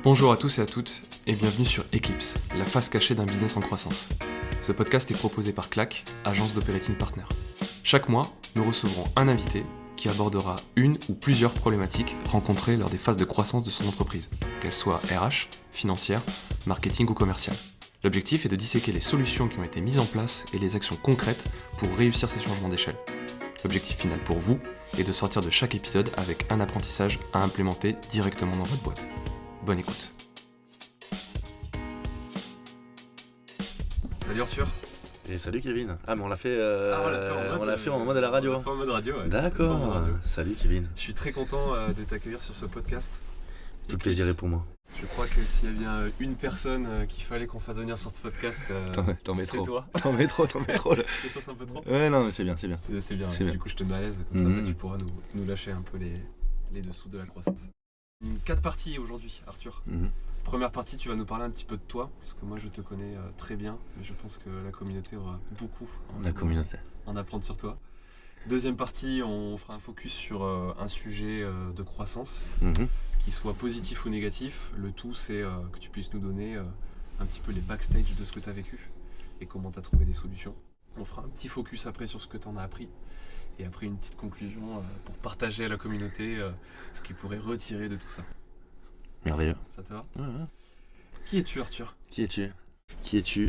Bonjour à tous et à toutes et bienvenue sur Eclipse, la face cachée d'un business en croissance. Ce podcast est proposé par Clac, agence d'Operating Partner. Chaque mois, nous recevrons un invité qui abordera une ou plusieurs problématiques rencontrées lors des phases de croissance de son entreprise, qu'elles soient RH, financière, marketing ou commerciale. L'objectif est de disséquer les solutions qui ont été mises en place et les actions concrètes pour réussir ces changements d'échelle. L'objectif final pour vous est de sortir de chaque épisode avec un apprentissage à implémenter directement dans votre boîte. Bonne écoute. Salut Arthur. Et salut Kevin. Ah mais on l'a fait, on l'a fait en mode à la radio. On l'a fait en mode radio, ouais. D'accord. Salut Kevin. Je suis très content de t'accueillir sur ce podcast. Tout le plaisir est pour moi. Je crois que s'il y a bien une personne qu'il fallait qu'on fasse venir sur ce podcast, c'est toi. T'en mets trop. Je te sauce un peu trop. Ouais non mais c'est bien. C'est bien. C'est bien. Du coup je te mets à l'aise, comme ça tu pourras nous lâcher un peu les dessous de la croissance. 4 parties aujourd'hui Arthur. Première partie, tu vas nous parler un petit peu de toi, parce que moi je te connais très bien, mais je pense que la communauté aura beaucoup en apprendre sur toi. Deuxième partie, on fera un focus sur un sujet de croissance, qu'il soit positif ou négatif. Le tout, c'est que tu puisses nous donner un petit peu les backstage de ce que tu as vécu et comment tu as trouvé des solutions. On fera un petit focus après sur ce que tu en as appris. Et après une petite conclusion pour partager à la communauté ce qu'ils pourraient retirer de tout ça. Merveilleux. Ça te va ? Ouais. Qui es-tu Arthur ? Qui es-tu ?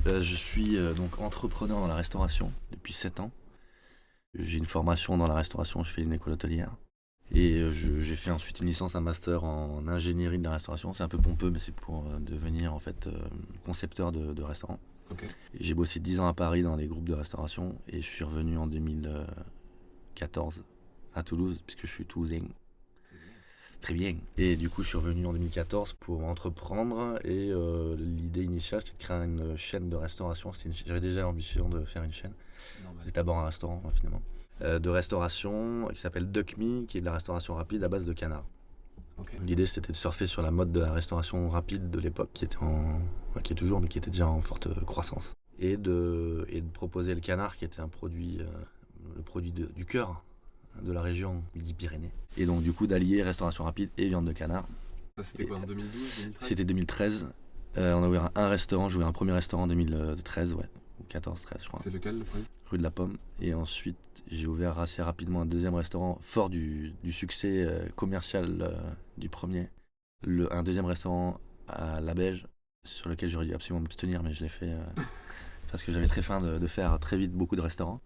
Je suis donc entrepreneur dans la restauration depuis 7 ans. J'ai une formation dans la restauration, je fais une école hôtelière. Et j'ai fait ensuite une licence, un master en ingénierie de la restauration. C'est un peu pompeux, mais c'est pour devenir en fait concepteur de restaurant. Okay. J'ai bossé 10 ans à Paris dans les groupes de restauration et je suis revenu en 2014 à Toulouse, puisque je suis toulousain. Très bien. Et du coup, je suis revenu en 2014 pour entreprendre et l'idée initiale, c'était de créer une chaîne de restauration. J'avais déjà l'ambition de faire une chaîne. C'est d'abord un restaurant, finalement. De restauration qui s'appelle Duck Me, qui est de la restauration rapide à base de canard. Okay. L'idée, c'était de surfer sur la mode de la restauration rapide de l'époque, qui est toujours, mais qui était déjà en forte croissance. Et de proposer le canard, qui était un produit, le produit du cœur de la région Midi-Pyrénées. Et donc du coup d'allier restauration rapide et viande de canard. Ça c'était quoi, en 2012, 2013 ? C'était 2013. On a ouvert un restaurant, j'ai ouvert un premier restaurant en 2013, ou 14-13 je crois. C'est lequel le premier ? Rue de la Pomme. Et ensuite j'ai ouvert assez rapidement un deuxième restaurant, fort du succès commercial du premier. Un deuxième restaurant à La Beige, sur lequel j'aurais dû absolument m'abstenir, mais je l'ai fait parce que j'avais très faim de faire très vite beaucoup de restaurants.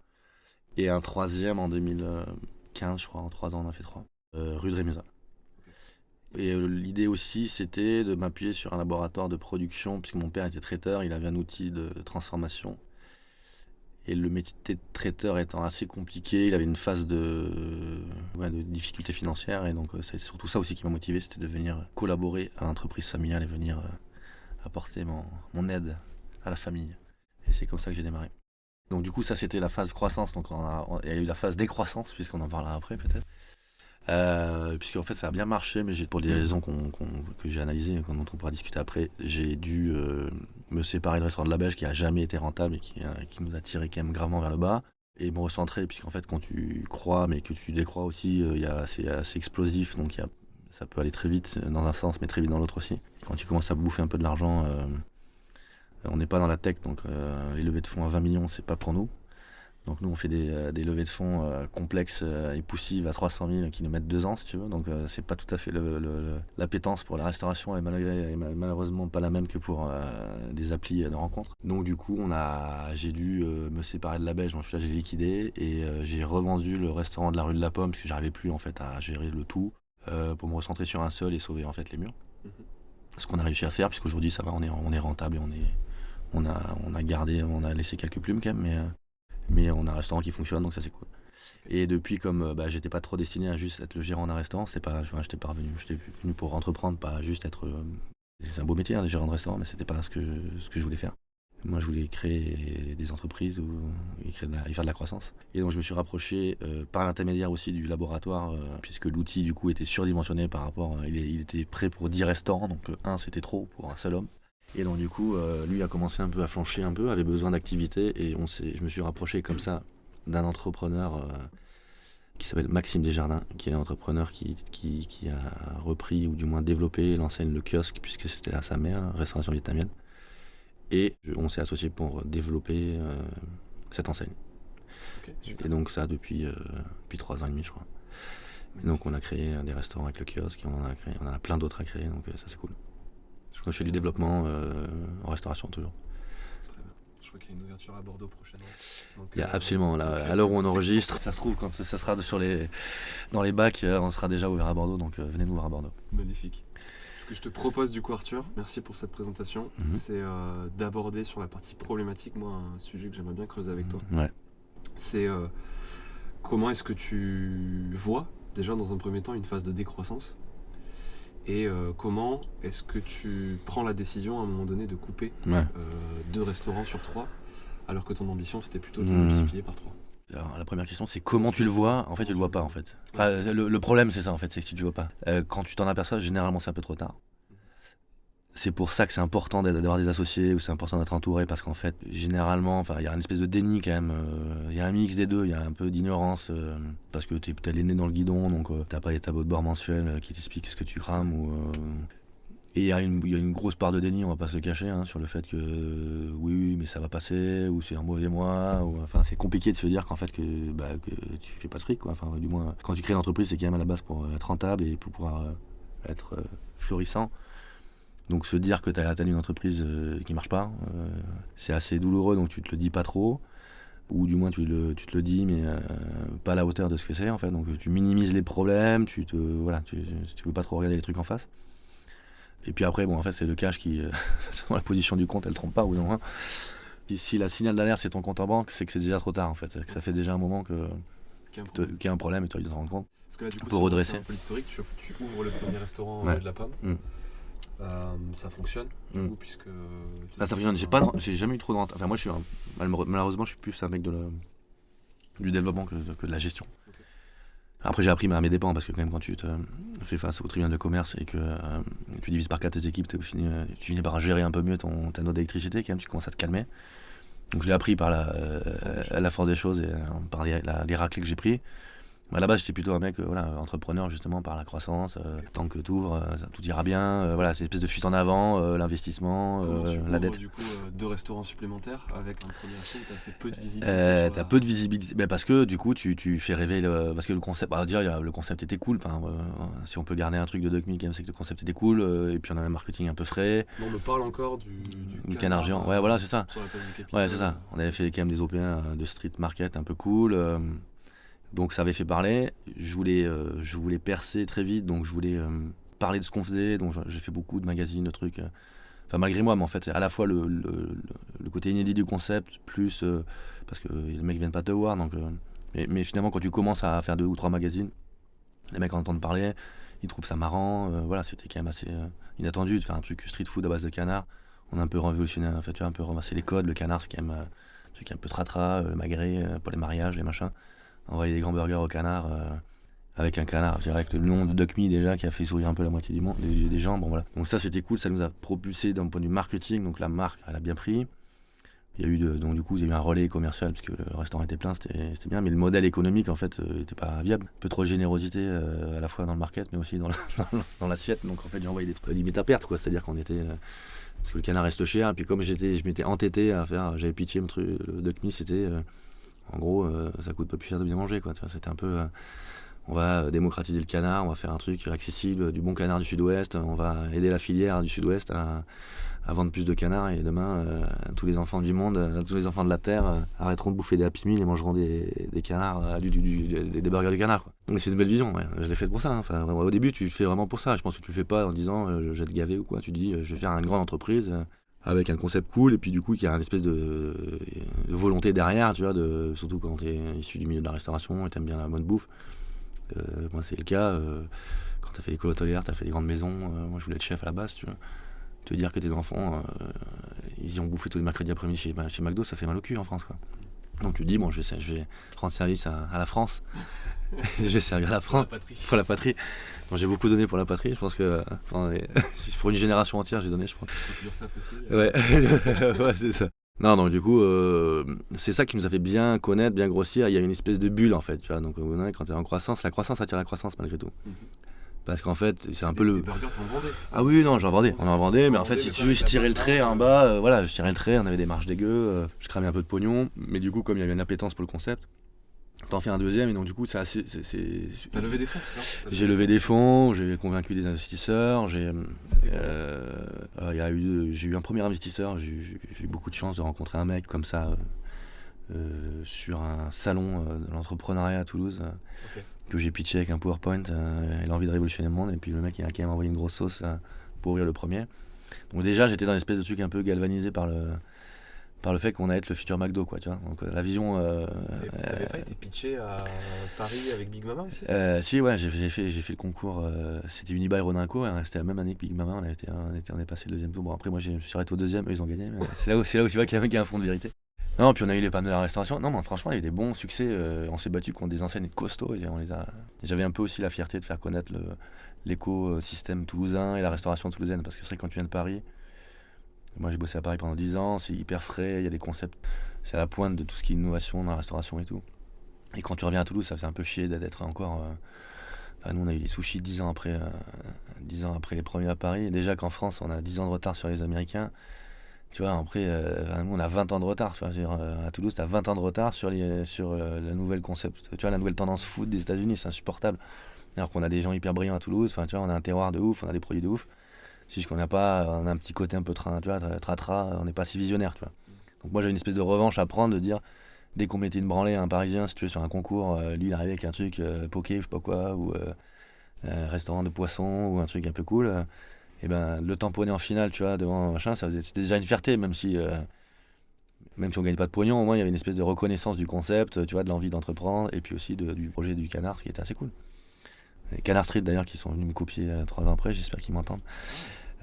Et un troisième en 2015, je crois, en 3 ans on a fait 3, rue de Rémusat. Et l'idée aussi, c'était de m'appuyer sur un laboratoire de production, puisque mon père était traiteur, il avait un outil de transformation. Et le métier de traiteur étant assez compliqué, il avait une phase de difficultés financières, et donc c'est surtout ça aussi qui m'a motivé, c'était de venir collaborer à l'entreprise familiale et venir apporter mon aide à la famille. Et c'est comme ça que j'ai démarré. Donc du coup ça c'était la phase croissance, donc il y a eu la phase décroissance puisqu'on en parlera après peut-être. Puisque en fait ça a bien marché, mais pour des raisons que j'ai analysées et dont on pourra discuter après, j'ai dû me séparer du restaurant de La Beige qui a jamais été rentable et qui nous a tiré quand même gravement vers le bas, et me recentrer, puisqu'en fait quand tu crois mais que tu décrois aussi, c'est assez explosif, donc ça peut aller très vite dans un sens mais très vite dans l'autre aussi. Et quand tu commences à bouffer un peu de l'argent, on n'est pas dans la tech, donc les levées de fonds à 20 millions, c'est pas pour nous. Donc nous, on fait des levées de fonds complexes et poussives à 300 000 qui nous mettent 2 ans, si tu veux. Donc c'est pas tout à fait l'appétence pour la restauration, et malheureusement pas la même que pour des applis de rencontres. Donc du coup, j'ai dû me séparer de La Beige, donc là j'ai liquidé et j'ai revendu le restaurant de la rue de la Pomme, parce que j'arrivais plus en fait à gérer le tout, pour me recentrer sur un seul et sauver en fait les murs. Ce qu'on a réussi à faire, puisqu'aujourd'hui ça va, on est rentable et on a laissé quelques plumes quand même, mais on a un restaurant qui fonctionne, donc ça c'est cool. Et depuis, comme j'étais pas trop destiné à juste être le gérant d'un restaurant, j'étais venu pour entreprendre, pas juste être. C'est un beau métier, le gérant de restaurant, mais c'était pas ce que je voulais faire. Moi je voulais créer des entreprises et faire de la croissance. Et donc je me suis rapproché par l'intermédiaire aussi du laboratoire, puisque l'outil du coup était surdimensionné par rapport. Il était prêt pour 10 restaurants, donc c'était trop pour un seul homme. Et donc du coup, lui a commencé un peu à flancher un peu, avait besoin d'activité, et je me suis rapproché comme ça d'un entrepreneur qui s'appelle Maxime Desjardins, qui est l'entrepreneur qui a repris ou du moins développé l'enseigne Le Kiosque, puisque c'était à sa mère, restauration vietnamienne. Et on s'est associés pour développer cette enseigne. Okay, et donc ça depuis 3 ans et demi, je crois. Et donc on a créé des restaurants avec Le Kiosque, et on en a plein d'autres à créer, donc ça c'est cool. Donc, je fais du développement en restauration toujours. Je crois qu'il y a une ouverture à Bordeaux prochainement. Donc, il y a absolument, là, à l'heure où on enregistre, ça se trouve quand ça sera dans les bacs, on sera déjà ouvert à Bordeaux, donc venez nous voir à Bordeaux. Magnifique. Ce que je te propose du coup, Arthur, merci pour cette présentation, c'est d'aborder sur la partie problématique, moi un sujet que j'aimerais bien creuser avec toi. Ouais. C'est comment est-ce que tu vois déjà dans un premier temps une phase de décroissance et comment est-ce que tu prends la décision à un moment donné de couper 2 restaurants sur 3 alors que ton ambition c'était plutôt de multiplier par 3. Alors, la première question c'est comment tu le vois. En fait tu le vois pas en fait. Enfin, le problème c'est ça en fait, c'est que tu le vois pas. Quand tu t'en aperçois, généralement c'est un peu trop tard. C'est pour ça que c'est important d'avoir des associés, ou c'est important d'être entouré, parce qu'en fait, généralement, il y a une espèce de déni quand même. Il y a un mix des deux, il y a un peu d'ignorance, parce que t'es peut-être les nez dans le guidon, donc t'as pas les tableaux de bord mensuels qui t'expliquent ce que tu crames. Et il y a une grosse part de déni, on va pas se le cacher, sur le fait que oui, mais ça va passer, ou c'est un mauvais mois, c'est compliqué de se dire qu'en fait que tu fais pas de fric, quoi. Enfin, du moins, quand tu crées une entreprise, c'est quand même à la base pour être rentable et pour pouvoir être florissant. Donc se dire que tu as atteint une entreprise qui marche pas, c'est assez douloureux, donc tu te le dis pas trop, ou du moins tu te le dis, mais pas à la hauteur de ce que c'est en fait. Donc tu minimises les problèmes, tu veux pas trop regarder les trucs en face. Et puis après, en fait c'est le cash qui, selon la position du compte, elle trompe pas ou non. Si la signal d'alerte c'est ton compte en banque, c'est que c'est déjà trop tard en fait, que ça fait déjà un moment qu'il y a un problème et tu dois te rendre compte. Parce que là, du coup, pour redresser. Un peu l'historique, tu ouvres le premier restaurant de la Pomme. Ça fonctionne du coup, puisque ça fonctionne. J'ai jamais eu trop de rente. Enfin moi malheureusement je suis plus un mec du développement que de la gestion. Okay. Après j'ai appris à mes dépens, parce que quand même quand tu te fais face au tribunal de commerce et que tu divises par 4 tes équipes, tu finis par gérer un peu mieux ta note d'électricité, quand même tu commences à te calmer. Donc je l'ai appris par la force des choses et par les raclés que j'ai pris. À la base, j'étais plutôt un mec entrepreneur, justement, par la croissance. Tant que tu ouvres, tout ira bien. C'est une espèce de fuite en avant, l'investissement, la dette. Du coup, 2 restaurants supplémentaires avec un premier associé, tu as assez peu de visibilité. Tu as peu de visibilité. Parce que du coup, tu fais rêver. Parce que le concept, le concept était cool. Si on peut garder un truc de Duck Me, c'est que le concept était cool. Et puis on a un marketing un peu frais. On me parle encore du canard géant. Ouais, voilà, c'est ça. Sur la place du Capitole. Ouais, c'est ça. On avait fait quand même des OP1 de street market un peu cool. Donc ça avait fait parler, je voulais percer très vite, donc je voulais parler de ce qu'on faisait, donc j'ai fait beaucoup de magazines, de trucs, malgré moi, mais en fait c'est à la fois le côté inédit du concept, plus parce que les mecs viennent pas te voir, donc, mais finalement quand tu commences à faire 2 ou 3 magazines, les mecs en entendent parler, ils trouvent ça marrant, c'était quand même assez inattendu de faire un truc street food à base de canard. On a un peu révolutionné, en fait, un peu ramassé les codes, le canard c'est quand même un truc un peu tratra, magret, pour les mariages, les machins. Envoyer des grands burgers au canard avec un canard, je dirais, avec le nom de Duck Me déjà qui a fait sourire un peu la moitié du monde, des gens. Donc ça c'était cool, ça nous a propulsé d'un point de vue marketing, donc la marque elle a bien pris. Il y a eu donc du coup il y a eu un relais commercial puisque le restaurant était plein, c'était bien, mais le modèle économique en fait était pas viable. Un peu trop de générosité à la fois dans le market mais aussi dans l'assiette, donc en fait j'ai envoyé des trucs limite à perte, quoi, c'est-à-dire qu'on était parce que le canard reste cher, et puis comme je m'étais entêté à faire, j'avais pitché le Duck Me, c'était en gros, ça coûte pas plus cher de bien manger, quoi. C'était un peu, on va démocratiser le canard, on va faire un truc accessible, du bon canard du Sud-Ouest, on va aider la filière du Sud-Ouest à vendre plus de canards, et demain, tous les enfants du monde, tous les enfants de la Terre arrêteront de bouffer des Happy Meal et mangeront des canards, des burgers de canard, quoi. Mais c'est une belle vision, ouais. Je l'ai fait pour ça. Au début, tu le fais vraiment pour ça. Je pense que tu le fais pas en disant je vais te gaver ou quoi. Tu te dis je vais faire une grande entreprise. Avec un concept cool, et puis du coup il y a une espèce de volonté derrière, tu vois, surtout quand tu es issu du milieu de la restauration et t'aimes bien la bonne bouffe. Moi c'est le cas, quand t'as fait l'école hôtelière, t'as fait des grandes maisons, moi je voulais être chef à la base, tu vois. Te dire que tes enfants, ils y ont bouffé tous les mercredis après-midi chez McDo, ça fait mal au cul en France, quoi. Donc tu te dis, bon je vais rendre service à la France, je vais servir la France, pour la patrie. Donc, j'ai beaucoup donné pour la patrie, je pense que pour une génération entière j'ai donné, je pense. L'URSSAF aussi. Ouais, ouais c'est ça. Non, donc du coup, c'est ça qui nous a fait bien connaître, bien grossir. Il y a une espèce de bulle en fait, tu vois. Donc quand tu es en croissance, la croissance attire la croissance malgré tout. Parce qu'en fait, c'est un peu Des burgers, t'en vendais? Ah oui, non, j'en vendais. On en vendait, mais en fait, si tu veux, je tirais le trait en bas. Voilà, je tirais le trait, on avait des marges dégueu. Je cramais un peu de pognon. Mais du coup, comme il y avait une appétence pour le concept, t'en fais un deuxième. Et donc, du coup, c'est assez. T'as levé des fonds, c'est ça? J'ai levé des fonds, j'ai convaincu des investisseurs. J'ai eu un premier investisseur. J'ai eu beaucoup de chance de rencontrer un mec comme ça sur un salon de l'entrepreneuriat à Toulouse. Que j'ai pitché avec un PowerPoint, il a envie de révolutionner le monde, et puis le mec il a quand même envoyé une grosse sauce pour ouvrir le premier. Donc déjà j'étais dans une espèce de truc un peu galvanisé par le fait qu'on allait être le futur McDo, quoi, tu vois. Donc la vision... T'avais pas été pitché à Paris avec Big Mama aussi? Si, ouais, j'ai fait le concours, c'était Unibail Rodinco, hein, c'était la même année que Big Mama, on est passé le deuxième tour. Bon, après moi je me suis arrêté au deuxième, eux ils ont gagné, mais c'est là où tu vois qu'il y a un fond de vérité. Non, puis on a eu les pannes de la restauration. Non, mais franchement, il y a eu des bons succès. On s'est battu contre des enseignes costauds. J'avais un peu aussi la fierté de faire connaître l'écosystème toulousain et la restauration toulousaine. Parce que c'est vrai que quand tu viens de Paris, moi j'ai bossé à Paris pendant 10 ans, c'est hyper frais, il y a des concepts. C'est à la pointe de tout ce qui est innovation dans la restauration et tout. Et quand tu reviens à Toulouse, ça faisait un peu chier d'être encore. Nous, on a eu les sushis 10 ans après les premiers à Paris. Et déjà qu'en France, on a 10 ans de retard sur les Américains. Tu vois, après, nous, on a 20 ans de retard. Tu vois, à Toulouse, tu as 20 ans de retard sur la nouvelle concept. Tu vois, la nouvelle tendance food des États-Unis, c'est insupportable. Alors qu'on a des gens hyper brillants à Toulouse. Enfin, tu vois, on a un terroir de ouf, on a des produits de ouf. C'est juste qu'on n'a pas, on a un petit côté un peu tra-tra, on n'est pas si visionnaire, tu vois. Donc moi, j'ai une espèce de revanche à prendre de dire, dès qu'on mettait une branlée à un Parisien, si tu veux, sur un concours, lui, il arrivait avec un truc poké, je sais pas quoi, ou restaurant de poisson, ou un truc un peu cool. Et ben le tamponner en finale, tu vois, devant machin, c'était déjà une fierté, même si on gagne pas de pognon, au moins il y avait une espèce de reconnaissance du concept, tu vois, de l'envie d'entreprendre, et puis aussi du projet du Canard, qui était assez cool. Les Canard Street d'ailleurs, qui sont venus me copier 3 ans après, j'espère qu'ils m'entendent.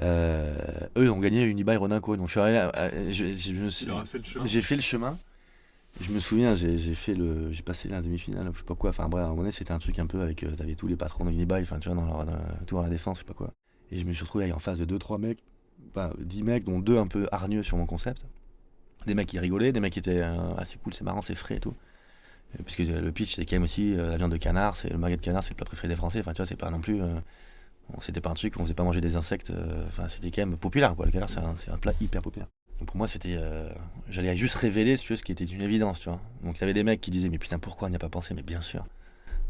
Eux ils ont gagné Unibail Rodinco, donc je suis arrivé, j'ai fait le chemin. Je me souviens, j'ai passé la demi-finale, je sais pas quoi, enfin bref, à un moment donné c'était un truc un peu avec, t'avais tous les patrons de Unibail, enfin tu vois, dans leur tour à la défense, je sais pas quoi. Et je me suis retrouvé en face de 2-3 mecs, 10 mecs, dont 2 un peu hargneux sur mon concept. Des mecs qui rigolaient, des mecs qui étaient assez cool, c'est marrant, c'est frais et tout. Puisque le pitch, c'est quand même aussi la viande de canard, le magret de canard, c'est le plat préféré des Français. Enfin, tu vois, c'est pas non plus. C'était pas un truc, on faisait pas manger des insectes. Enfin, c'était quand même populaire, quoi. Le canard, c'est un plat hyper populaire. Donc pour moi, c'était. J'allais juste révéler, si tu veux, ce qui était une évidence, tu vois. Donc il y avait des mecs qui disaient, mais putain, pourquoi on n'y a pas pensé? Mais bien sûr,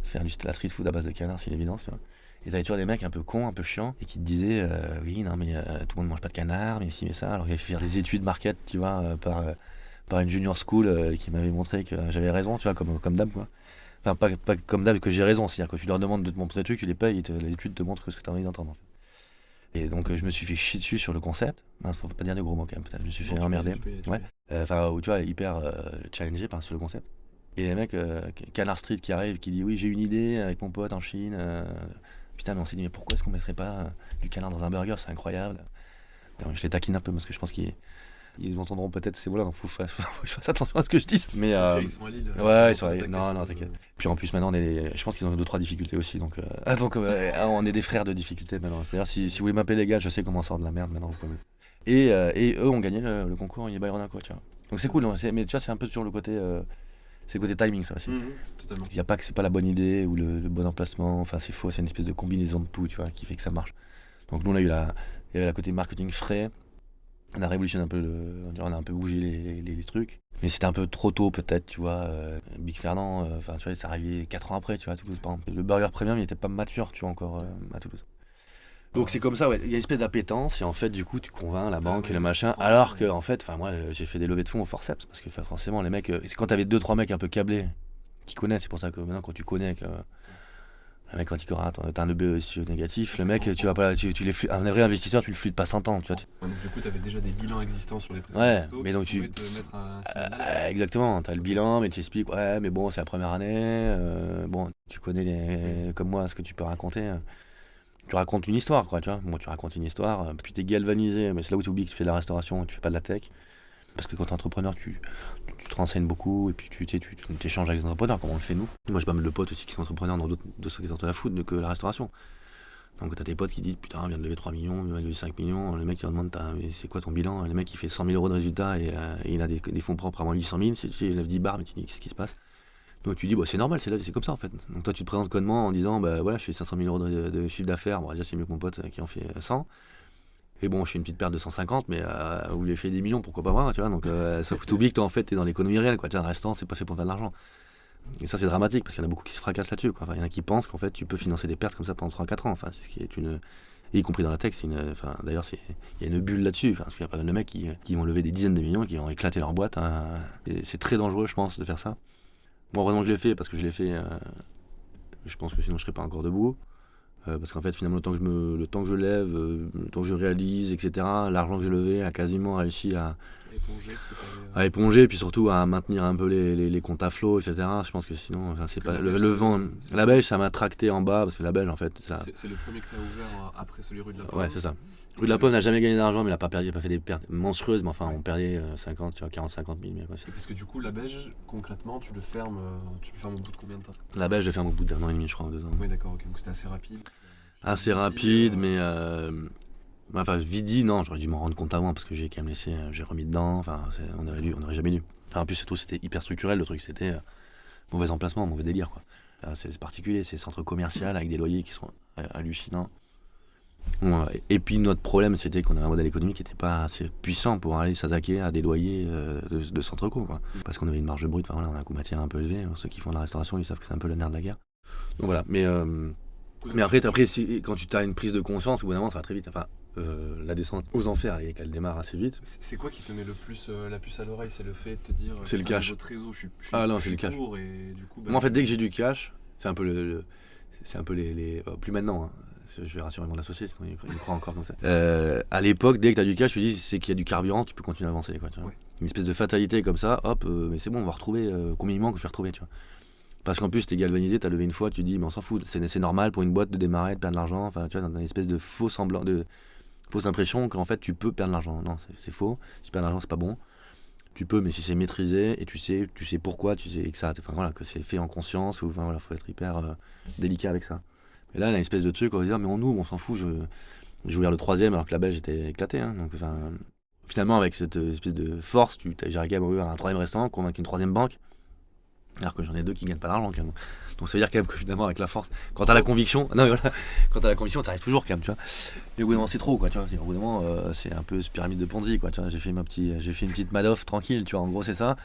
faire la street food à base de canard, c'est une évidence, tu vois. Et t'avais toujours des mecs un peu cons, un peu chiants, et qui te disaient oui, non, mais tout le monde mange pas de canard, mais si, mais ça. Alors il avait fait faire des études market, tu vois, par une junior school qui m'avait montré que j'avais raison, tu vois, comme d'hab, quoi. Enfin, pas comme d'hab que j'ai raison, c'est-à-dire que tu leur demandes de te montrer des trucs, tu les payes, et les études te montrent ce que tu as envie d'entendre, en fait. Et donc je me suis fait chier dessus sur le concept. Faut pas dire des gros mots quand même, peut-être. Je me suis fait emmerder. Ouais. Enfin, tu vois, hyper challengé sur le concept. Et les mecs, Canard Street qui arrive, qui dit oui, j'ai une idée avec mon pote en Chine. Putain, mais on s'est dit, mais pourquoi est-ce qu'on mettrait pas du canard dans un burger? C'est incroyable. Donc, je les taquine un peu parce que je pense qu'ils entendront peut-être ces mots-là, donc faut que je fasse attention à ce que je dis. Mais ils sont à Lille. Ouais, ils sont à Lille. Non, t'inquiète. Puis en plus, maintenant, je pense qu'ils ont 2-3 difficultés aussi. Donc, on est des frères de difficultés maintenant. C'est-à-dire, si vous voulez m'appeler les gars, je sais comment on sort de la merde maintenant. Vous pouvez... et eux ont gagné le concours Unibail Rodinco, tu vois. Donc c'est cool, non, mais tu vois, c'est un peu toujours le côté. C'est le côté timing, ça aussi. Totalement. Il n'y a pas que c'est pas la bonne idée ou le bon emplacement, enfin c'est faux, c'est une espèce de combinaison de tout, tu vois, qui fait que ça marche. Donc nous, il y avait la côté marketing frais, on a révolutionné un peu on a un peu bougé les trucs, mais c'était un peu trop tôt peut-être, tu vois. Big Fernand, enfin tu vois, c'est arrivé 4 ans après, tu vois, à Toulouse par exemple. Le burger premium, il n'était pas mature, tu vois, encore à Toulouse. Donc c'est comme ça, ouais. Il y a une espèce d'appétence et en fait du coup tu convaincs la banque et le machin. Alors que en fait, moi j'ai fait des levées de fonds au forceps parce que forcément les mecs, quand t'avais 2-3 mecs un peu câblés qui connaissent, c'est pour ça que maintenant quand tu connais que un mec quand il aura t'as un EBE négatif, le mec tu vas pas, tu les flûtes, un vrai investisseur tu le flûtes pas 100 ans, tu vois. Donc du coup t'avais déjà des bilans existants sur les précédents. Ouais, restos, mais donc tu pouvais te mettre exactement, t'as le bilan, mais tu expliques ouais, mais bon c'est la première année, bon tu connais comme moi ce que tu peux raconter. Tu racontes une histoire, quoi, tu vois. Moi, tu racontes une histoire, puis t'es galvanisé, mais c'est là où tu oublies que tu fais de la restauration, tu fais pas de la tech. Parce que quand t'es entrepreneur, tu te renseignes beaucoup, et puis tu t'échanges avec les entrepreneurs, comme on le fait nous. Moi, j'ai pas mal de potes aussi qui sont entrepreneurs dans d'autres secteurs de la food que la restauration. Donc t'as tes potes qui disent putain, on vient de lever 3 millions, on vient de lever 5 millions, le mec il leur demande c'est quoi ton bilan, le mec il fait 100 000 euros de résultats et il a des fonds propres à moins 800 000, il lève 10 bars, mais tu dis qu'est-ce qui se passe? Donc tu dis c'est normal, c'est comme ça en fait. Donc toi tu te présentes connement en disant voilà, je fais 500 000 euros de chiffre d'affaires, bon déjà c'est mieux que mon pote qui en fait 100. Et bon, je fais une petite perte de 150, mais vous lui avez fait 10 millions, pourquoi pas moi, tu vois. Donc sauf que t'oublies que toi en fait t'es dans l'économie réelle, quoi. Tu vois, un restaurant c'est pas fait pour faire de l'argent. Et ça c'est dramatique parce qu'il y en a beaucoup qui se fracassent là-dessus, quoi. Enfin, il y en a qui pensent qu'en fait tu peux financer des pertes comme ça pendant 3-4 ans. Enfin, c'est ce qui est une. Y compris dans la tech, d'ailleurs il y a une bulle là-dessus, parce qu'il y a pas mal de mecs qui vont lever des dizaines de millions, qui vont éclater leur boîte. Et c'est très dangereux, je pense, de faire ça. Bon, heureusement que je l'ai fait, parce que je l'ai fait, je pense que sinon je serais pas encore debout. Parce qu'en fait, finalement, le temps que je lève, le temps que je réalise, etc., l'argent que j'ai levé a quasiment réussi à éponger, puis surtout à maintenir un peu les comptes à flot, etc. Je pense que sinon, c'est pas le vent. La Belge, ça m'a tracté en bas, parce que la Belge, en fait. C'est le premier que tu as ouvert après celui rue de la Pomme. Ouais, c'est ça. Rue de la Pomme n'a jamais gagné d'argent, mais il n'a pas fait des pertes monstrueuses, mais enfin, on perdait 50, tu vois, 40-50 000. Mais parce que du coup, la Belge, concrètement, tu le fermes au bout de combien de temps? La Belge, je le ferme au bout d'1 an et demi, je crois, ou 2 ans. Oui, d'accord, ok. Donc c'était assez rapide. Assez rapide, mais. Enfin, Vidi, non, j'aurais dû m'en rendre compte avant parce que j'ai quand même laissé, j'ai remis dedans. Enfin, on aurait jamais dû. Enfin, en plus, c'était hyper structurel le truc, c'était mauvais emplacement, mauvais délire, quoi. C'est particulier, c'est centre commercial avec des loyers qui sont hallucinants. Bon, et puis notre problème, c'était qu'on avait un modèle économique qui n'était pas assez puissant pour aller s'attaquer à des loyers de centre co, quoi. Parce qu'on avait une marge brute, enfin, voilà, on a un coût matière un peu élevé. Ceux qui font de la restauration, ils savent que c'est un peu le nerf de la guerre. Donc voilà, mais après quand tu as une prise de conscience, au bout d'un moment, ça va très vite. Enfin, la descente aux enfers, elle démarre assez vite. C'est quoi qui te met le plus la puce à l'oreille? C'est le fait de te dire c'est le cash. Trésor, je c'est suis le cash. pour, et du coup, moi, en fait, dès que j'ai du cash, c'est un peu les plus maintenant. Hein. Je vais rassurer mon associé, sinon il croit encore comme ça. À l'époque, dès que tu as du cash, tu dis c'est qu'il y a du carburant, tu peux continuer à avancer, quoi. Tu vois. Ouais. Une espèce de fatalité comme ça, hop, mais c'est bon, on va retrouver combien il manque, je vais retrouver, tu vois. Parce qu'en plus, t'es galvanisé, t'as levé une fois, tu dis, mais on s'en fout, c'est normal pour une boîte de démarrer, de perdre de l'argent. Enfin, tu vois, dans une espèce de fausse impression qu'en fait, tu peux perdre de l'argent. Non, c'est faux. Si tu perds de l'argent, c'est pas bon. Tu peux, mais si c'est maîtrisé et tu sais pourquoi, tu sais que ça, enfin voilà, que c'est fait en conscience, ou enfin voilà, faut être hyper délicat avec ça. Et là, il y a une espèce de truc, on va se dire, mais on ouvre, on s'en fout. J'ai ouvert le 3e alors que la Belge était éclatée. Hein, donc, enfin, finalement, avec cette espèce de force, j'ai arrivé à ouvrir un 3e restaurant, convaincre une 3e banque. Alors que j'en ai 2 qui gagnent pas d'argent quand même. Donc ça veut dire quand même que finalement avec la force, quand t'as la conviction, t'arrives toujours quand même, tu vois. Mais au bout d'un moment c'est trop, quoi, tu vois. Au bout d'un moment c'est un peu ce pyramide de Ponzi, quoi, tu vois. J'ai fait une petite Madoff tranquille, tu vois. En gros c'est ça.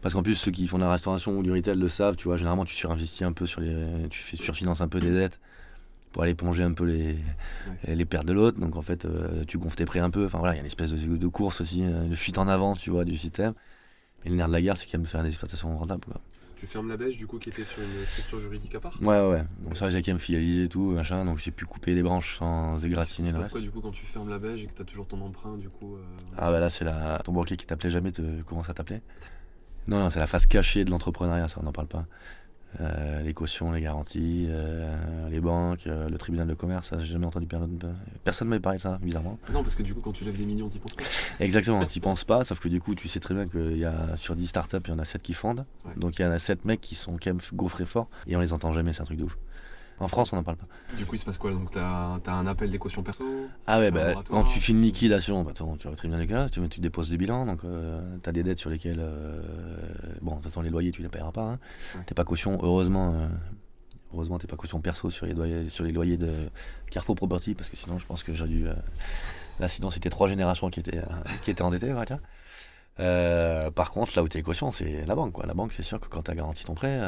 Parce qu'en plus ceux qui font de la restauration ou du retail le savent, tu vois. Généralement tu surinvestis un peu tu surfinances un peu des dettes pour aller plonger un peu les pertes de l'autre. Donc en fait tu gonfles tes prêts un peu. Enfin voilà, il y a une espèce de course aussi, de fuite en avant, tu vois, du système. Et le nerf de la guerre, c'est quand même faire des exploitations rentables, quoi. Tu fermes la Belge, du coup, qui était sur une structure juridique à part? Ouais. Donc ça, j'ai quand même filialisé et tout, machin, donc j'ai pu couper les branches sans égratigner le reste. C'est quoi, du coup, quand tu fermes la Belge et que t'as toujours ton emprunt, du coup Ah bah là, c'est ton banquier qui t'appelait jamais, commence à t'appeler. Non, c'est la face cachée de l'entrepreneuriat, ça, on n'en parle pas. Les cautions, les garanties, les banques, le tribunal de commerce, ça j'ai jamais entendu personne ne m'avait parlé de ça, bizarrement. Non, parce que du coup quand tu lèves des millions, t'y penses pas. Exactement, t'y penses pas, sauf que du coup tu sais très bien qu'il y a sur 10 startups, il y en a 7 qui fondent, ouais. Donc il y en a 7 mecs qui sont quand même gaufrés forts, et on les entend jamais, c'est un truc de ouf. En France, on n'en parle pas. Du coup, il se passe quoi? Donc, t'as un appel des cautions perso? Ah ouais, quand tu fais une liquidation, tu vas au tribunal de commerce, tu déposes le bilan, donc t'as des dettes sur lesquelles, bon, de toute façon, les loyers, tu les paieras pas. Hein. Ouais. T'es pas caution, heureusement, t'es pas caution perso sur les loyers de Carrefour Property, parce que sinon, je pense que j'ai dû. Là, sinon, c'était 3 générations qui étaient endettées, ouais, tiens. Par contre, là où t'es caution, c'est la banque, quoi. La banque, c'est sûr que quand t'as garanti ton prêt,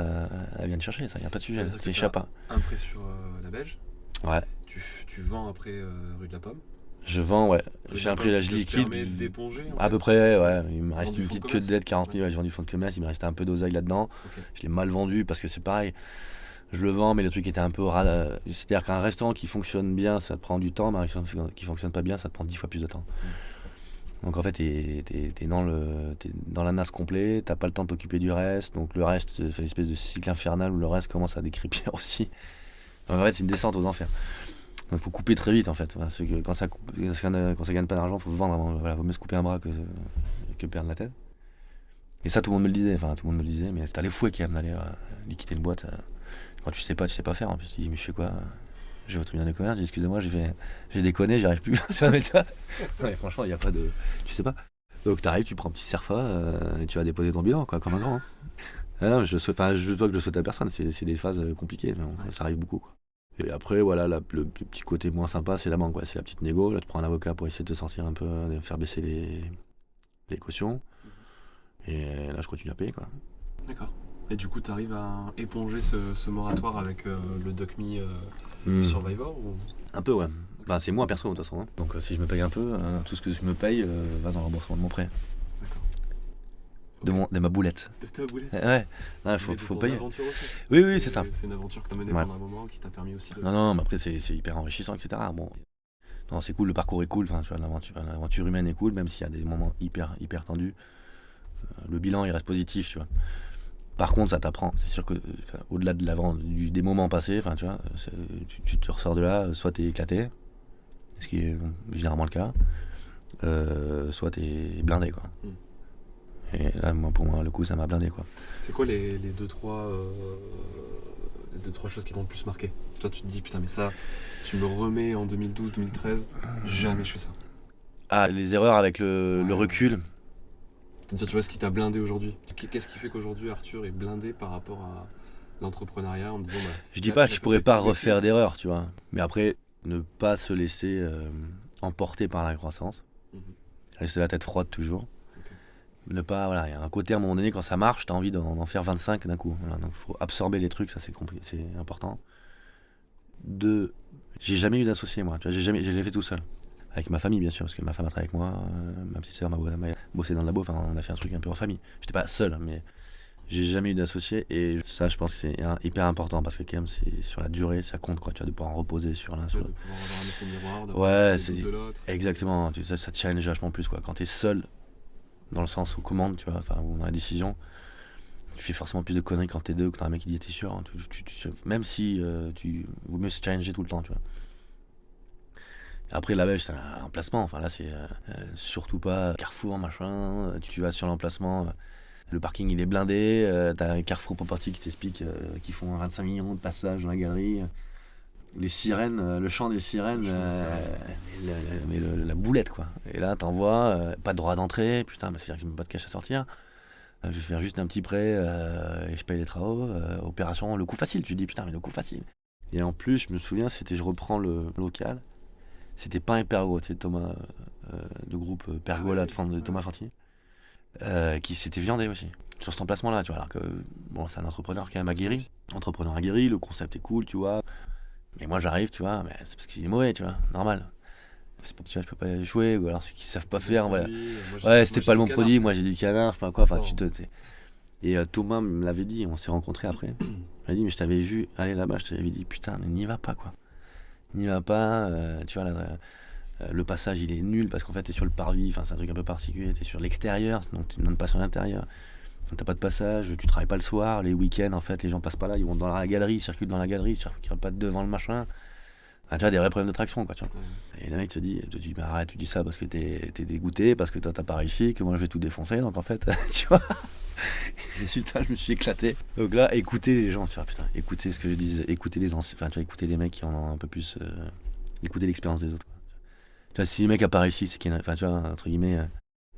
elle vient te chercher, ça, y a pas de sujet, t'échappes pas. Un prêt sur la Belge. Ouais. Tu vends après rue de la Pomme. Je vends, ouais. J'ai un prix, là, je liquide. D'éponger, à peu près, ouais. Il me reste une petite queue de dette, 40 000, ouais, j'ai vendu fonds de commerce, il me restait un peu d'oseille là-dedans. Okay. Je l'ai mal vendu parce que c'est pareil. Je le vends, mais le truc était un peu c'est-à-dire qu'un restaurant qui fonctionne bien, ça te prend du temps, mais un restaurant qui fonctionne pas bien, ça te prend 10 fois plus de temps. Donc en fait, t'es dans la nasse complet, t'as pas le temps de t'occuper du reste, donc le reste fait une espèce de cycle infernal où le reste commence à décrépir aussi. Donc en fait, c'est une descente aux enfers. Donc il faut couper très vite en fait. Voilà, quand ça gagne pas d'argent, il faut vendre. Voilà, vaut mieux se couper un bras que perdre la tête. Et ça, tout le monde me le disait, mais c'était les fouets qui allaient liquider une boîte. Quand tu sais pas faire, en plus tu dis mais je fais quoi? Je vais au tribunal de commerce, j'ai dit excusez-moi, j'ai déconné, j'y arrive plus. Ouais, franchement, il n'y a pas de. Tu sais pas. Donc t'arrives, tu prends un petit CERFA et tu vas déposer ton bilan, quoi, comme un grand. Hein. Ah non, je veux pas que je le souhaite à personne, c'est des phases compliquées, mais bon, ça arrive beaucoup, quoi. Et après, voilà, le petit côté moins sympa, c'est la banque, quoi. C'est la petite négo. Là, tu prends un avocat pour essayer de te sortir un peu, de faire baisser les cautions. Et là, je continue à payer, quoi. D'accord. Et du coup, tu arrives à éponger ce moratoire avec le DocMe Survivor ou... Un peu, ouais. Enfin, c'est moi perso, de toute façon. Hein. Donc, si je me paye un peu, tout ce que je me paye va dans le remboursement de mon prêt. D'accord. De ma boulette. De ta boulette. Ouais, il faut payer. Aventure aussi. Oui, c'est ça. C'est une aventure que tu as menée pendant un moment qui t'a permis aussi de... Non, mais après, c'est hyper enrichissant, etc. Bon, non, c'est cool, le parcours est cool. Enfin, tu vois, l'aventure humaine est cool, même s'il y a des moments hyper tendus. Le bilan, il reste positif, tu vois. Par contre, ça t'apprend. C'est sûr que, au-delà des moments passés, enfin, tu vois, tu te ressors de là, soit t'es éclaté, ce qui est généralement le cas, soit t'es blindé, quoi. Et là, pour moi, le coup, ça m'a blindé, quoi. C'est quoi les deux, trois choses qui t'ont le plus marqué? Toi, tu te dis, putain, mais ça, tu me remets en 2012, 2013, jamais je fais ça. Ah, les erreurs avec le recul. C'est-à-dire, tu vois, ce qui t'a blindé aujourd'hui. Qu'est-ce qui fait qu'aujourd'hui, Arthur est blindé par rapport à l'entrepreneuriat en me disant... Bah, je dis pas que je pourrais pas refaire d'erreurs, tu vois. Mais après, ne pas se laisser emporter par la croissance. Rester la tête froide toujours. Ne pas, voilà, il y a un côté à un moment donné, quand ça marche, t'as envie d'en faire 25 d'un coup. Voilà, donc il faut absorber les trucs, ça c'est important. 2, j'ai jamais eu d'associé, moi. Tu vois, je l'ai fait tout seul. Avec ma famille, bien sûr, parce que ma femme a travaillé avec moi, ma petite sœur m'a bossé dans le labo, enfin, on a fait un truc un peu en famille. J'étais pas seul, mais j'ai jamais eu d'associé, et ça, je pense que c'est hyper important, parce que quand même, c'est sur la durée, ça compte, quoi, tu vois, de pouvoir en reposer sur l'un, sur l'autre. De pouvoir avoir un effet miroir, de ouais, c'est de l'autre. Exactement, ça te challenge vachement plus, quoi. Quand t'es seul, dans le sens aux commandes, tu vois, enfin, ou dans la décision, tu fais forcément plus de conneries quand t'es deux, que t'as un mec qui dit t'es sûr, hein, même si vaut mieux se challenger tout le temps, tu vois. Après, la Belge, c'est un emplacement. Enfin, là, c'est surtout pas Carrefour, machin. Tu vas sur l'emplacement, le parking, il est blindé. T'as un Carrefour Property qui t'explique qu'ils font 25 millions de passages dans la galerie. Les sirènes, le chant des sirènes, la boulette, quoi. Et là, t'envoies, pas de droit d'entrée. Putain, c'est-à-dire que j'ai même pas de cash à sortir. Je vais faire juste un petit prêt et je paye les travaux. Opération, le coup facile. Tu te dis, putain, mais le coup facile. Et en plus, je me souviens, je reprends le local. C'était pas un Pergo, c'est Thomas, le groupe Pergola de Thomas Fanti, qui s'était viandé aussi, sur cet emplacement-là, tu vois. Alors que, bon, c'est un entrepreneur qui est aguerri. Entrepreneur aguerri, le concept est cool, tu vois. Mais moi, j'arrive, tu vois, mais c'est parce qu'il est mauvais, tu vois, normal. C'est pas que tu vois, je peux pas échouer, ou alors c'est qu'ils savent pas faire. Voilà. Ouais, c'était pas le bon produit, moi j'ai du canard, je sais pas quoi, enfin, tu sais. Et Thomas me l'avait dit, on s'est rencontrés après. Il m'a dit, mais je t'avais vu aller là-bas, je t'avais dit, putain, mais n'y va pas, quoi. N'y va pas, tu vois, le passage il est nul parce qu'en fait t'es sur le parvis, enfin c'est un truc un peu particulier, t'es sur l'extérieur, donc tu ne montes pas sur l'intérieur, donc t'as pas de passage, tu travailles pas le soir, les week-ends en fait les gens passent pas là, ils vont dans la galerie, ils circulent dans la galerie, ils circulent pas devant le machin, enfin, tu vois, des vrais problèmes de traction, quoi, tu vois. Et là il te dit bah, arrête, tu dis ça parce que t'es dégoûté, parce que toi t'as pas réussi, que moi je vais tout défoncer, donc en fait tu vois. Résultat, je me suis éclaté. Donc là, écoutez les gens, tu vois, putain, écoutez ce que je disais, écoutez les anciens, enfin tu vois, écoutez les mecs qui en ont un peu plus, écoutez l'expérience des autres, quoi. Tu vois, si les mecs apparaissent ici, c'est qu'il y a, enfin tu vois, entre guillemets,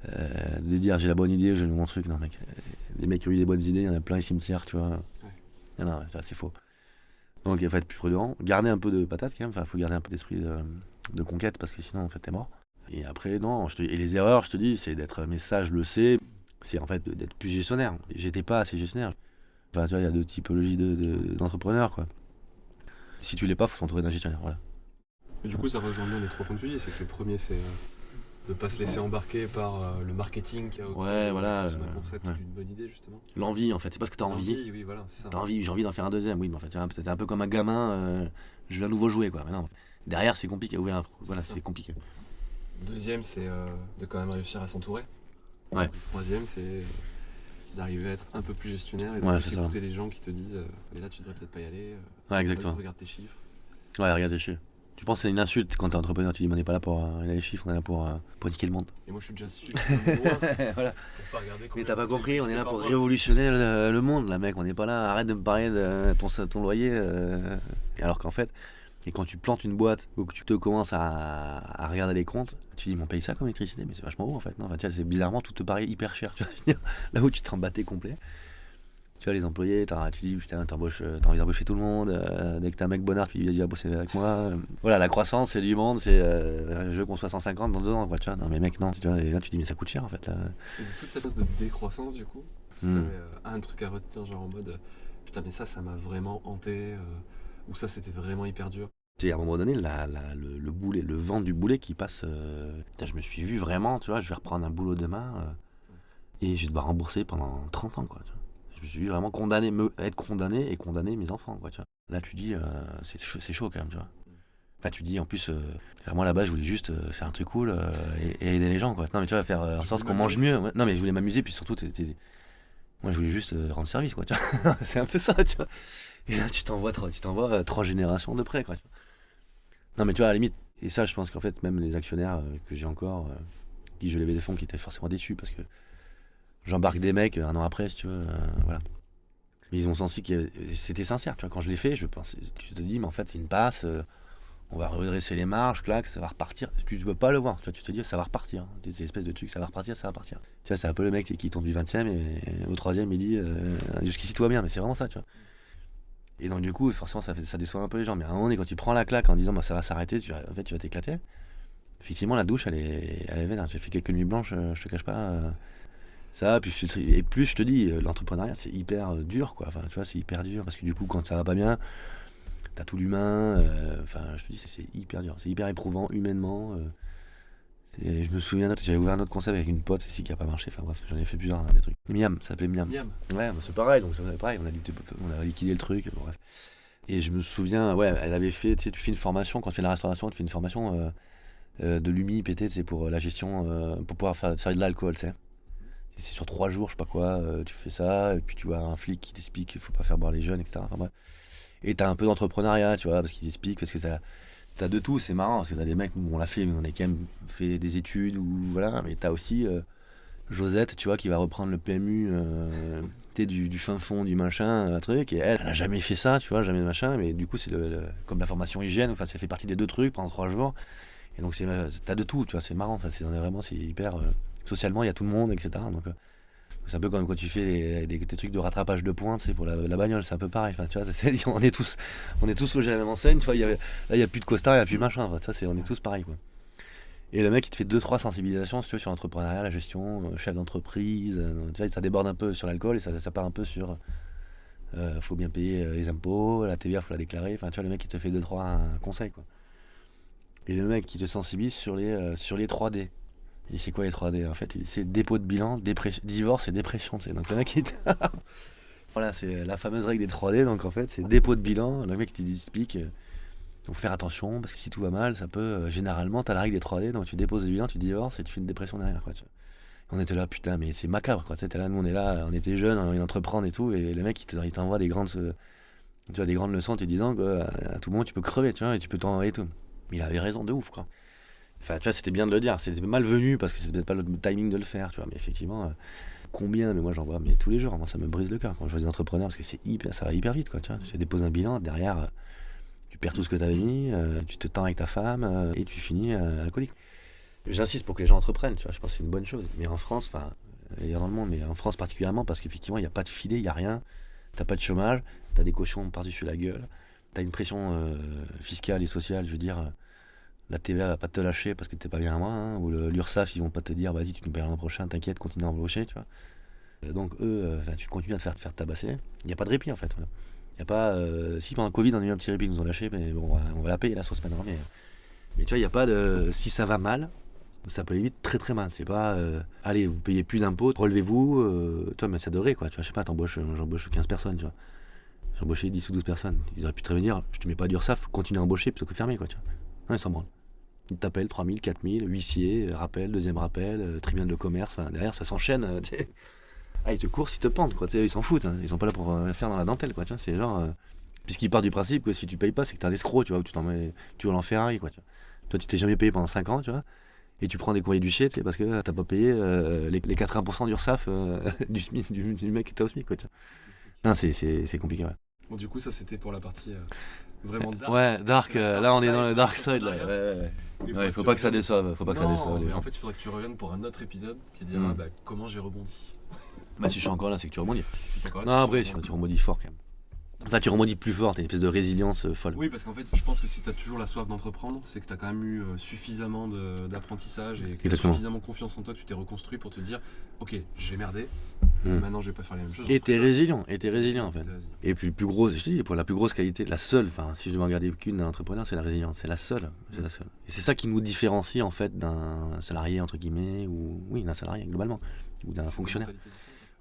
de dire j'ai la bonne idée, j'ai le bon truc, non mec, les mecs qui ont eu des bonnes idées, il y en a plein les cimetières, tu vois. Non, c'est faux. Donc il faut être plus prudent, garder un peu de patate quand même, enfin faut garder un peu d'esprit de conquête parce que sinon en fait t'es mort. Et après non, et les erreurs, je te dis, c'est d'être, mais ça je le sais, c'est en fait d'être plus gestionnaire. J'étais pas assez gestionnaire. Enfin tu vois, il y a deux typologies d'entrepreneurs, quoi. Si tu l'es pas, faut s'entourer d'un gestionnaire, voilà. Et du coup ça rejoint bien les trois points que tu dis, c'est que le premier c'est de pas se laisser embarquer par le marketing qui a autour d'un concept d'une bonne idée justement. L'envie en fait, c'est parce que t'as envie. Oui, voilà, c'est ça. T'as envie, j'ai envie d'en faire un deuxième, oui, mais en fait c'est un peu comme un gamin, je veux un nouveau jouet, quoi. Mais non, derrière c'est compliqué, voilà, c'est compliqué. Deuxième c'est de quand même réussir à s'entourer. Ouais. Le troisième c'est d'arriver à être un peu plus gestionnaire et d'écouter les gens qui te disent mais là tu devrais peut-être pas y aller. Ouais, exactement. Regarde tes chiffres. Ouais, regarde tes chiffres. Tu penses que c'est une insulte quand t'es entrepreneur, tu dis on n'est pas là pour les chiffres, on est là pour niquer le monde. Et moi je suis déjà super loin voilà. pour pas regarder. Mais t'as pas compris, on est là pour révolutionner le monde, là mec, on n'est pas là, arrête de me parler de ton loyer. Alors qu'en fait, Et quand tu plantes une boîte ou que tu te commences à regarder les comptes, tu dis, mais on paye ça comme électricité, mais c'est vachement haut en fait. Non, enfin, tu vois, c'est bizarrement, tout te paraît hyper cher. Tu vois, là où tu t'en battais complet. Tu vois, les employés, tu dis, putain, t'as envie d'embaucher tout le monde. Dès que t'es un mec bonnard, tu dis, vas-y, à bosser avec moi. Voilà, la croissance, c'est du monde, c'est je veux qu'on soit 150 dans 2 ans. Quoi, tu vois. Non, mais mec, non. Tu vois, et là, tu dis, mais ça coûte cher en fait. Là. Et toute cette phase de décroissance, du coup, si t'avais un truc à retenir, genre en mode, putain, mais ça m'a vraiment hanté, ou ça, c'était vraiment hyper dur. C'est à un moment donné, le boulet, le vent du boulet qui passe. Je me suis vu vraiment, tu vois, je vais reprendre un boulot demain et je vais devoir rembourser pendant 30 ans, quoi. Tu vois. Je me suis vu vraiment être condamné et condamner mes enfants, quoi. Tu vois. Là, tu dis, c'est chaud quand même, tu vois. Enfin, tu dis, en plus, vraiment là-bas, je voulais juste faire un truc cool et aider les gens, quoi. Non, mais tu vois, faire en sorte qu'on mange mieux. Non, mais je voulais m'amuser, puis surtout, moi, je voulais juste rendre service, quoi. Tu vois. C'est un peu ça, tu vois. Et là, tu t'envoies 3 générations de près, quoi. Tu vois. Non, mais tu vois, à la limite, et ça, je pense qu'en fait, même les actionnaires que j'ai encore, qui je levais des fonds, qui étaient forcément déçus parce que j'embarque des mecs 1 an après, si tu veux, voilà. Mais ils ont senti que c'était sincère, tu vois. Quand je l'ai fait, je pensais, tu te dis, mais en fait, c'est une passe, on va redresser les marges, clac, ça va repartir. Tu ne veux pas le voir, tu vois, tu te dis, ça va repartir. Ces espèces de trucs, ça va repartir, ça va partir. Tu vois, c'est un peu le mec qui tombe du 20e et au 3e, il dit, jusqu'ici, tout va bien, mais c'est vraiment ça, tu vois. Et donc du coup, forcément, ça déçoit un peu les gens. Mais à un moment donné, quand tu prends la claque en disant bah, ça va s'arrêter, en fait, tu vas t'éclater. Effectivement, la douche, elle est vénère. J'ai fait quelques nuits blanches, je te cache pas. Ça, et plus je te dis, l'entrepreneuriat, c'est hyper dur, quoi. Enfin, tu vois, c'est hyper dur parce que du coup, quand ça va pas bien, t'as tout l'humain. Enfin, je te dis, c'est hyper dur. C'est hyper éprouvant humainement. Je me souviens, j'avais ouvert un autre concept avec une pote ici qui a pas marché. Enfin bref, j'en ai fait plusieurs, des trucs. Miam, ça s'appelait Miam. Miam. Ouais, bah, c'est pareil, donc ça faisait pareil. On a liquidé le truc, bon, bref. Et je me souviens, ouais, elle avait fait, tu sais, tu fais une formation, quand tu fais de la restauration, tu fais une formation de l'UMI-PT, c'est pour la gestion, pour pouvoir servir de l'alcool, tu sais. C'est sur 3 jours, je sais pas quoi, tu fais ça, et puis tu vois un flic qui t'explique qu'il faut pas faire boire les jeunes, etc. Enfin bref. Et t'as un peu d'entrepreneuriat, tu vois, parce qu'il t'explique, parce que t'as de tout, c'est marrant, parce que t'as des mecs, nous on l'a fait, mais on a quand même fait des études, ou voilà, mais t'as aussi Josette, tu vois, qui va reprendre le PMU du fin fond du machin, un truc, et elle a jamais fait ça, tu vois, jamais de machin, mais du coup c'est comme la formation hygiène, enfin ça fait partie des 2 trucs pendant 3 jours, et donc t'as de tout, tu vois, c'est marrant, enfin, c'est hyper, socialement il y a tout le monde, etc. Donc c'est un peu comme quand tu fais des trucs de rattrapage de points, tu sais, pour la bagnole, c'est un peu pareil, enfin tu vois, on est tous logés à la même enseigne, tu vois, là il n'y a plus de costard, il n'y a plus de machin, enfin, tu vois, on est tous pareils, quoi. Et le mec, il te fait 2-3 sensibilisations, si tu veux, sur l'entrepreneuriat, la gestion, chef d'entreprise. Tu vois, ça déborde un peu sur l'alcool et ça part un peu sur faut bien payer les impôts, la TVA, faut la déclarer. Enfin, tu vois, le mec, il te fait 2-3 conseils, quoi. Et le mec, qui te sensibilise sur les 3D. Et c'est quoi les 3D? En fait, c'est dépôt de bilan, divorce et dépression, tu sais. Donc le mec, voilà, c'est la fameuse règle des 3D. Donc en fait, c'est dépôt de bilan. Le mec, il t'explique. Donc faire attention, parce que si tout va mal, ça peut. Généralement, t'as la règle des 3D, donc tu déposes le bilan, tu divorces et tu fais une dépression derrière, quoi. Tu vois. On était là, putain, mais c'est macabre, quoi. Là, nous, on est là, on était jeunes, on a envie d'entreprendre et tout, et le mec, il t'envoie des grandes leçons en te disant qu'à tout moment, tu peux crever, tu vois, et tu peux t'envoyer tout. Mais il avait raison de ouf, quoi. Enfin, tu vois, c'était bien de le dire. C'était malvenu, parce que c'est peut-être pas le timing de le faire, tu vois, mais effectivement. Combien, mais moi j'en vois mais tous les jours, moi ça me brise le cœur quand je vois des entrepreneurs, parce que ça va hyper vite, quoi, tu vois. Tu déposes un bilan, derrière. Tu perds tout ce que tu avais mis, tu te tends avec ta femme et tu finis alcoolique. J'insiste pour que les gens entreprennent, tu vois, je pense que c'est une bonne chose. Mais en France, enfin, ailleurs dans le monde, mais en France particulièrement, parce qu'effectivement, il n'y a pas de filet, il n'y a rien. T'as pas de chômage, t'as des cautions par-dessus la gueule, t'as une pression fiscale et sociale, je veux dire, la TVA va pas te lâcher parce que t'es pas bien à moi, hein, ou l'URSSAF, ils vont pas te dire, vas-y, tu nous paieras l'an prochain, t'inquiète, continue à embaucher, tu vois. Donc eux, tu continues à te faire tabasser, il n'y a pas de répit en fait. Voilà. Y a pas, si pendant le Covid on a eu un petit répit, ils nous ont lâché, mais bon, on va la payer la sauce maintenant. Mais tu vois, il n'y a pas de. Si ça va mal, ça peut aller vite très très mal. C'est pas, allez, vous payez plus d'impôts, relevez-vous, toi, mais ça devrait, quoi. Tu vois, je sais pas, j'embauche 15 personnes, tu vois. J'ai embauché 10 ou 12 personnes. Ils auraient pu te prévenir, je te mets pas d'URSSAF, continue à embaucher plutôt que fermer, quoi, tu vois. Non, ils s'en branlent. Ils t'appellent 3000, 4000, huissier, rappel, deuxième rappel, tribunal de commerce, derrière ça s'enchaîne. Ils te courent, ils te pendent, quoi. Ils s'en foutent, hein. Ils sont pas là pour faire dans la dentelle, quoi. Tu vois, c'est genre. Puisqu'ils partent du principe que si tu payes pas, c'est que t'es un escroc, tu vois, ou tu roules en Ferrari, quoi. Tu vois. Toi, tu t'es jamais payé pendant 5 ans, tu vois, et tu prends des courriers du shit, parce que t'as pas payé les 80% d'URSSAF du SMIC, du mec qui était au SMIC, quoi. Tu vois. Non, c'est compliqué, ouais. Bon, du coup, ça c'était pour la partie vraiment dark. Ouais, dark, là on est dans le dark side là. Il Faut pas que ça déçoive, les gens. En fait, il faudrait que tu reviennes pour un autre épisode qui dira comment j'ai rebondi. Bah si je suis encore là, c'est que tu rebondis. Si t'es encore là, Non, après, tu rebondis fort quand même. Enfin, tu rebondis plus fort, t'as une espèce de résilience folle. Oui, parce qu'en fait, je pense que si t'as toujours la soif d'entreprendre, c'est que t'as quand même eu suffisamment d'apprentissage et que t'as suffisamment confiance en toi, que tu t'es reconstruit pour te dire ok, j'ai merdé, maintenant je vais pas faire les mêmes choses. Et t'es résilient en fait. Et puis le plus gros, je te dis, pour la plus grosse qualité, la seule, enfin si je devais en garder qu'une d'un entrepreneur, c'est la résilience, c'est la seule. Et c'est ça qui nous différencie en fait d'un salarié entre guillemets, ou oui, d'un salarié globalement, ou d'un fonctionnaire.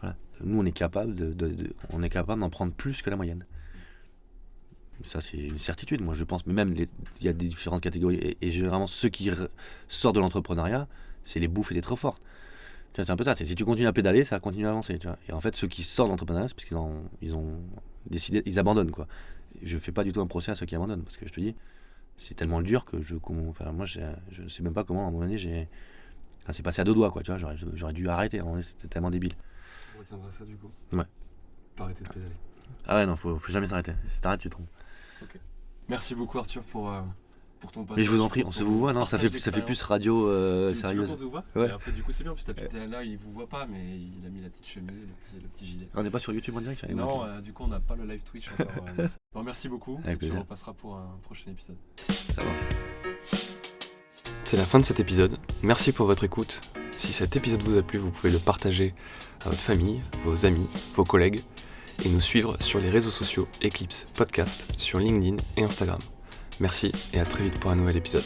Voilà. Nous on est capable d'en prendre plus que la moyenne. Ça c'est une certitude, moi je pense, mais même il y a des différentes catégories et généralement ceux qui sortent de l'entrepreneuriat, c'est les bouffes étaient trop fortes. Tu vois, c'est un peu ça, si tu continues à pédaler, ça va continuer à avancer, tu vois. Et en fait ceux qui sortent de l'entrepreneuriat, c'est parce qu'ils ont décidé, ils abandonnent quoi. Je fais pas du tout un procès à ceux qui abandonnent, parce que je te dis, c'est tellement dur que moi je sais même pas comment à un moment donné c'est passé à deux doigts quoi, tu vois, j'aurais dû arrêter, c'était tellement débile. On retiendra ça du coup. Ouais. Pas arrêter de pédaler. Ah ouais non, faut jamais s'arrêter. Si t'arrêtes, tu te trompes. Ok. Merci beaucoup Arthur pour ton passage. Mais je vous en prie, on se vous voit, non, ça fait plus radio sérieuse. On se voit. Ouais. Et après du coup c'est bien, puis là il vous voit pas, mais il a mis la petite chemise, le petit gilet. On n'est pas sur YouTube en direct? Non, du coup on n'a pas le live Twitch encore. Bon, merci beaucoup, et tu repasseras pour un prochain épisode. Ça va. C'est la fin de cet épisode, merci pour votre écoute. Si cet épisode vous a plu, vous pouvez le partager à votre famille, vos amis, vos collègues, et nous suivre sur les réseaux sociaux Eclipse Podcast sur LinkedIn et Instagram. Merci et à très vite pour un nouvel épisode.